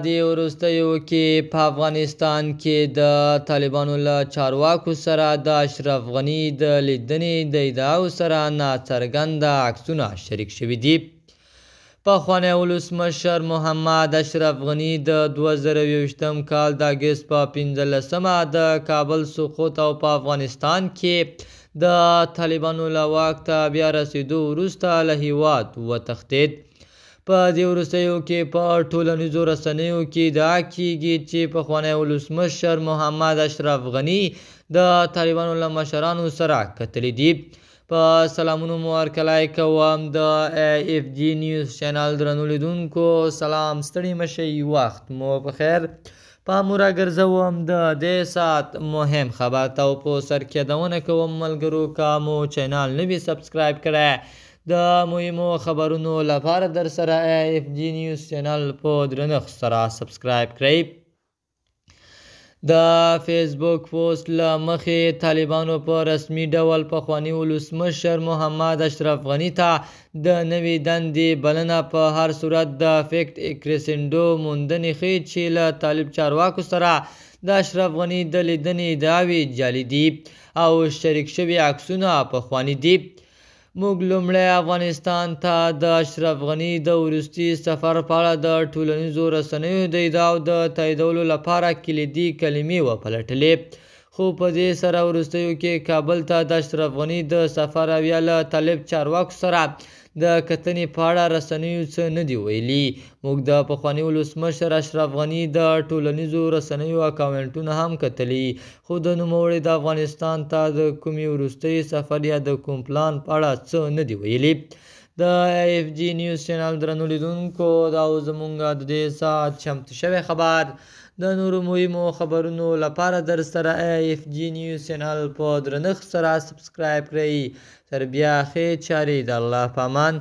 دې وروستیو کې په افغانستان کې د طالبانو له چارواکو سره د اشرف غني د لیدنې د ادعاو سره ناڅرګنده عکسونه شریک شوي دي. پخوانی ولسمشر محمد اشرف غني د 2020 کال د اګست په 15مه د کابل سقوط او په افغانستان کې د طالبانو له واک ته بیا رسېدو وروسته له هېواد وتښتېد. په دې وروستیو کې په ټولنیزو رسنیو کې ادعا کېږي چې پخوانی ولسمشر محمد اشرف غني د طالبانو له مشرانو سره کتلي دي. په سلامونو مو هرکلی کوم د اف جی نیوز چینل درنو لیدونکو. سلام، ستړي مشئ، وخت مو په خیر. پام راګرځوم د دې ساعت مهم خبر ته او په سر کېدونه کوم ملګرو که مو چینل نه وي سبسکرایب کړی د مهمو خبرونو لپاره در سره اف جی نیوز چینل په درنښت سره سبسکرایب کړئ. د فیسبوک پوسټ له مخې طالبانو په رسمي ډول پخواني ولسمشر محمد اشرف غني ته د نوې دندې بلنه په هر صورت د فیکټ کرسنډو موندنې ښیي چې له طالب چارواکو سره د اشرف غني د لیدنې ادعاوې جعلي دي او شریک شوي عکسونه پخواني دي. موږ لومړی افغانستان ته د اشرف غني د وروستي سفر په اړه د ټولنیزو رسنیو د ادعاو د تاییدولو لپاره کلیدي کلمې وپلټلې، خو په دې سره وروستیو کې کابل ته د اشرف غني د سفر او یا له طالب چارواکو سره د کتنې په اړه رسنیو څه نه دي ویلي. موږ د پخواني ولسمشر اشرف غني د ټولنیزو رسنیو اکاونټونه هم کتلي، خو د نوموړي د افغانستان ته د کومې وروستي سفر یا د کوم پلان په اړه څه نه دي ویلي. د اف جی نیوز چینل درنو لیدونکو، دا زموږ د دې ساعت چمتو شوی خبر. د نورو مهمو خبرونو لپاره در سره اف جی نیوز چینل په درنښت سره سبسکرایب کړئ. تر بیا ښې چارې د الله په امان.